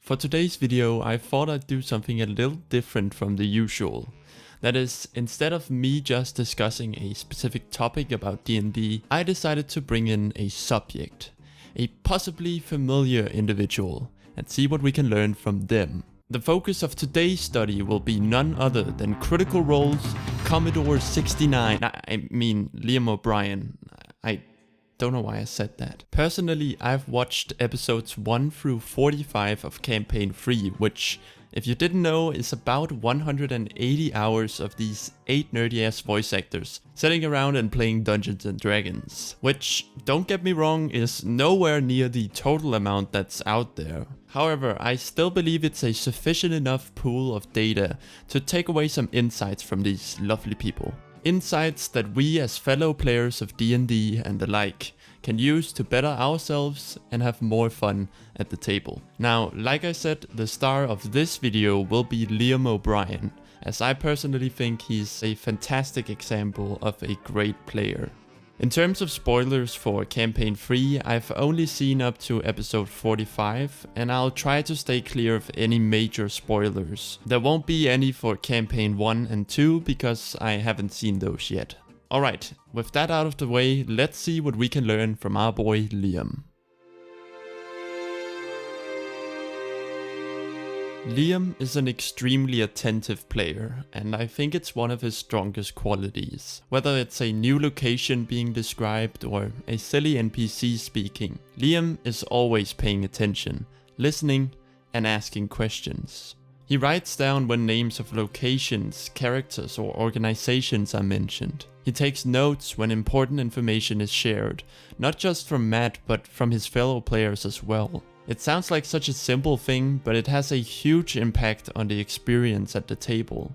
For today's video, I thought I'd do something a little different from the usual. That is, instead of me just discussing a specific topic about D&D, I decided to bring in a subject, a possibly familiar individual, and see what we can learn from them. The focus of today's study will be none other than Critical Role's Commodore 69, I mean Liam O'Brien. I don't know why I said that. Personally, I've watched episodes 1 through 45 of Campaign 3, which, if you didn't know, is about 180 hours of these 8 nerdy-ass voice actors sitting around and playing Dungeons and Dragons. Which, don't get me wrong, is nowhere near the total amount that's out there. However, I still believe it's a sufficient enough pool of data to take away some insights from these lovely people. Insights that we as fellow players of D&D and the like can use to better ourselves and have more fun at the table. Now, like I said, the star of this video will be Liam O'Brien, as I personally think he's a fantastic example of a great player. In terms of spoilers for Campaign 3, I've only seen up to episode 45, and I'll try to stay clear of any major spoilers. There won't be any for Campaign 1 and 2 because I haven't seen those yet. Alright, with that out of the way, let's see what we can learn from our boy Liam. Liam is an extremely attentive player, and I think it's one of his strongest qualities. Whether it's a new location being described or a silly NPC speaking, Liam is always paying attention, listening, and asking questions. He writes down when names of locations, characters, or organizations are mentioned. He takes notes when important information is shared, not just from Matt, but from his fellow players as well. It sounds like such a simple thing, but it has a huge impact on the experience at the table.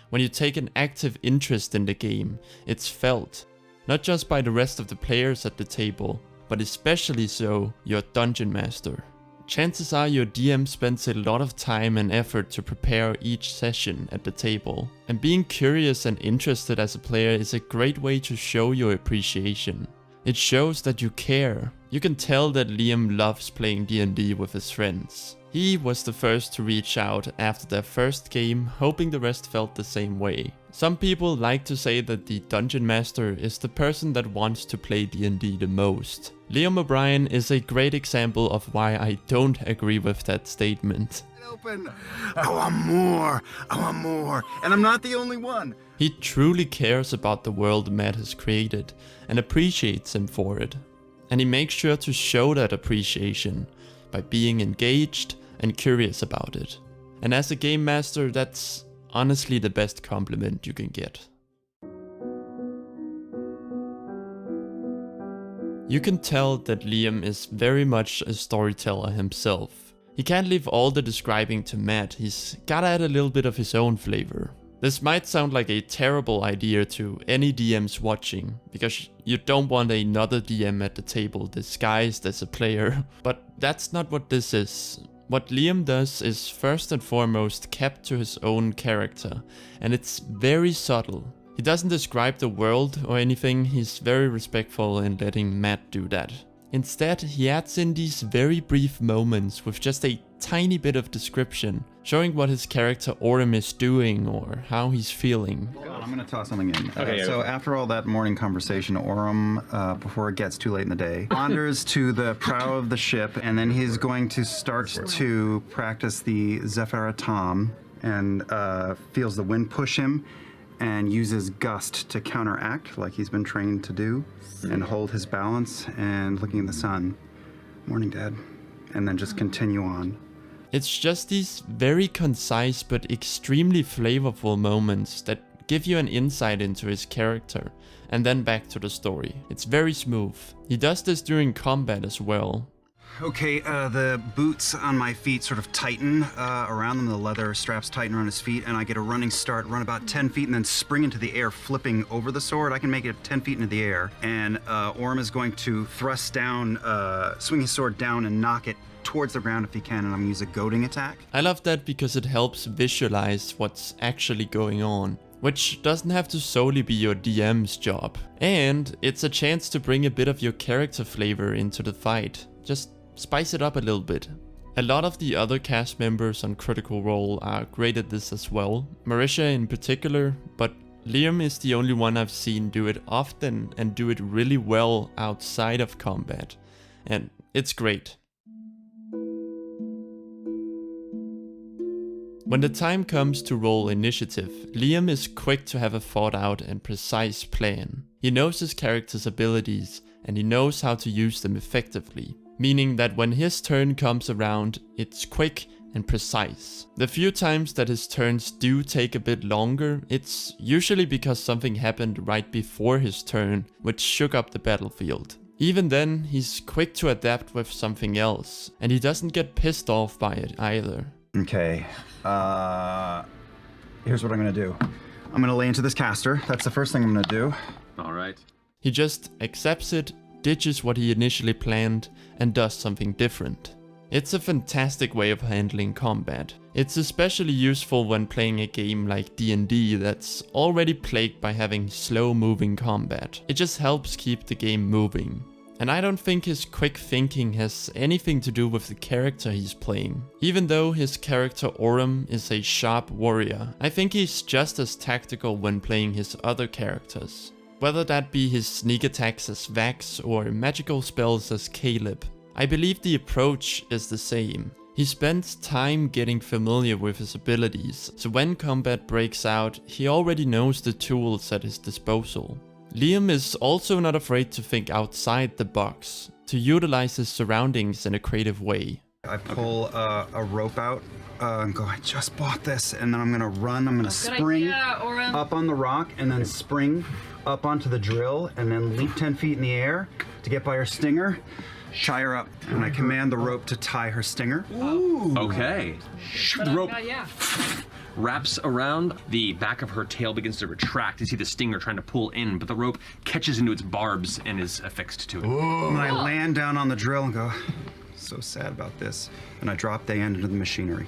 When you take an active interest in the game, it's felt, not just by the rest of the players at the table, but especially so your dungeon master. Chances are your DM spends a lot of time and effort to prepare each session at the table, and being curious and interested as a player is a great way to show your appreciation. It shows that you care. You can tell that Liam loves playing D&D with his friends. He was the first to reach out after their first game, hoping the rest felt the same way. Some people like to say that the Dungeon Master is the person that wants to play D&D the most. Liam O'Brien is a great example of why I don't agree with that statement. Open. I want more, and I'm not the only one. He truly cares about the world Matt has created and appreciates him for it. And he makes sure to show that appreciation by being engaged and curious about it. And as a game master, that's honestly the best compliment you can get. You can tell that Liam is very much a storyteller himself. He can't leave all the describing to Matt, he's gotta add a little bit of his own flavor. This might sound like a terrible idea to any DMs watching, because you don't want another DM at the table disguised as a player, but that's not what this is. What Liam does is first and foremost kept to his own character, and it's very subtle. He doesn't describe the world or anything, he's very respectful in letting Matt do that. Instead, he adds in these very brief moments with just a tiny bit of description, showing what his character Orem is doing or how he's feeling. I'm gonna toss something in. So after all that morning conversation, Orem, before it gets too late in the day, wanders to the prow of the ship, and then he's going to start to practice the Zephyr Tom, and feels the wind push him, and uses gust to counteract like he's been trained to do, and hold his balance and looking at the sun. Morning, Dad. And then just continue on. It's just these very concise but extremely flavorful moments that give you an insight into his character, and then back to the story. It's very smooth. He does this during combat as well. Okay, the boots on my feet sort of tighten around them, the leather straps tighten around his feet, and I get a running start, run about 10 feet, and then spring into the air, flipping over the sword. I can make it 10 feet into the air, and Orem is going to thrust down, swing his sword down and knock it towards the ground if he can, and I'm gonna use a goading attack. I love that because it helps visualize what's actually going on, which doesn't have to solely be your DM's job. And it's a chance to bring a bit of your character flavor into the fight. Just spice it up a little bit. A lot of the other cast members on Critical Role are great at this as well, Marisha in particular, but Liam is the only one I've seen do it often and do it really well outside of combat, and it's great. When the time comes to roll initiative, Liam is quick to have a thought out and precise plan. He knows his character's abilities and he knows how to use them effectively, meaning that when his turn comes around, it's quick and precise. The few times that his turns do take a bit longer, it's usually because something happened right before his turn, which shook up the battlefield. Even then, he's quick to adapt with something else, and he doesn't get pissed off by it either. Okay, here's what I'm gonna do. I'm gonna lay into this caster. That's the first thing I'm gonna do. All right. He just accepts it, ditches what he initially planned, and does something different. It's a fantastic way of handling combat. It's especially useful when playing a game like D&D that's already plagued by having slow-moving combat. It just helps keep the game moving. And I don't think his quick thinking has anything to do with the character he's playing. Even though his character Orem is a sharp warrior, I think he's just as tactical when playing his other characters. Whether that be his sneak attacks as Vax or magical spells as Caleb. I believe the approach is the same. He spends time getting familiar with his abilities, so when combat breaks out, he already knows the tools at his disposal. Liam is also not afraid to think outside the box, to utilize his surroundings in a creative way. I pull a rope out and go, I just bought this, and then I'm gonna run, I'm gonna spring up on the rock, and then spring up onto the drill, and then leap 10 feet in the air to get by her stinger. Tie her up, and I command the rope to tie her stinger. Ooh. Okay. The rope wraps around, the back of her tail begins to retract. You see the stinger trying to pull in, but the rope catches into its barbs and is affixed to it. Ooh. And I land down on the drill and go, so sad about this. And I drop the end into the machinery.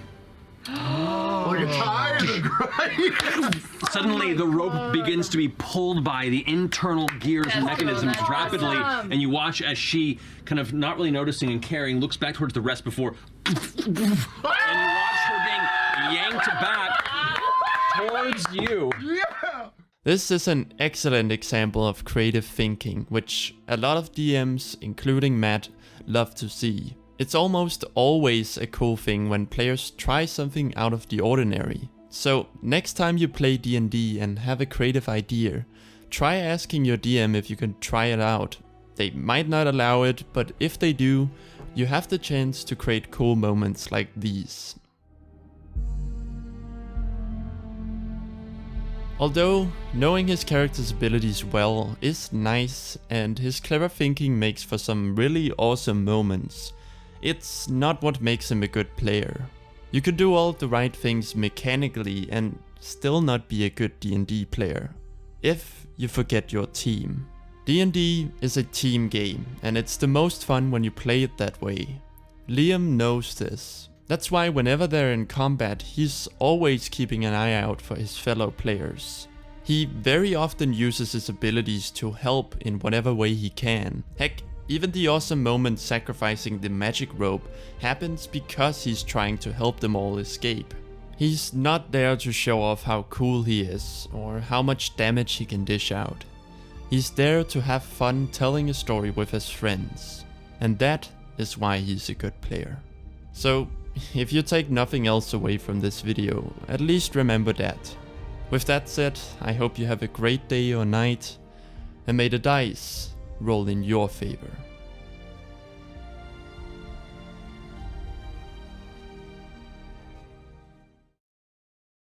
Like a tire to grind. Suddenly, the rope begins to be pulled by the internal gears and mechanisms rapidly, and you watch as she, kind of not really noticing and caring, looks back towards the rest before, and you watch her being yanked back towards you. Yeah. This is an excellent example of creative thinking, which a lot of DMs, including Matt, love to see. It's almost always a cool thing when players try something out of the ordinary. So next time you play D&D and have a creative idea, try asking your DM if you can try it out. They might not allow it, but if they do, you have the chance to create cool moments like these. Although knowing his character's abilities well is nice, and his clever thinking makes for some really awesome moments, it's not what makes him a good player. You can do all the right things mechanically and still not be a good D&D player, if you forget your team. D&D is a team game, and it's the most fun when you play it that way. Liam knows this. That's why whenever they're in combat, he's always keeping an eye out for his fellow players. He very often uses his abilities to help in whatever way he can. Heck, even the awesome moment sacrificing the magic rope happens because he's trying to help them all escape. He's not there to show off how cool he is or how much damage he can dish out. He's there to have fun telling a story with his friends. And that is why he's a good player. So, if you take nothing else away from this video, at least remember that. With that said, I hope you have a great day or night, and may the dice roll in your favor.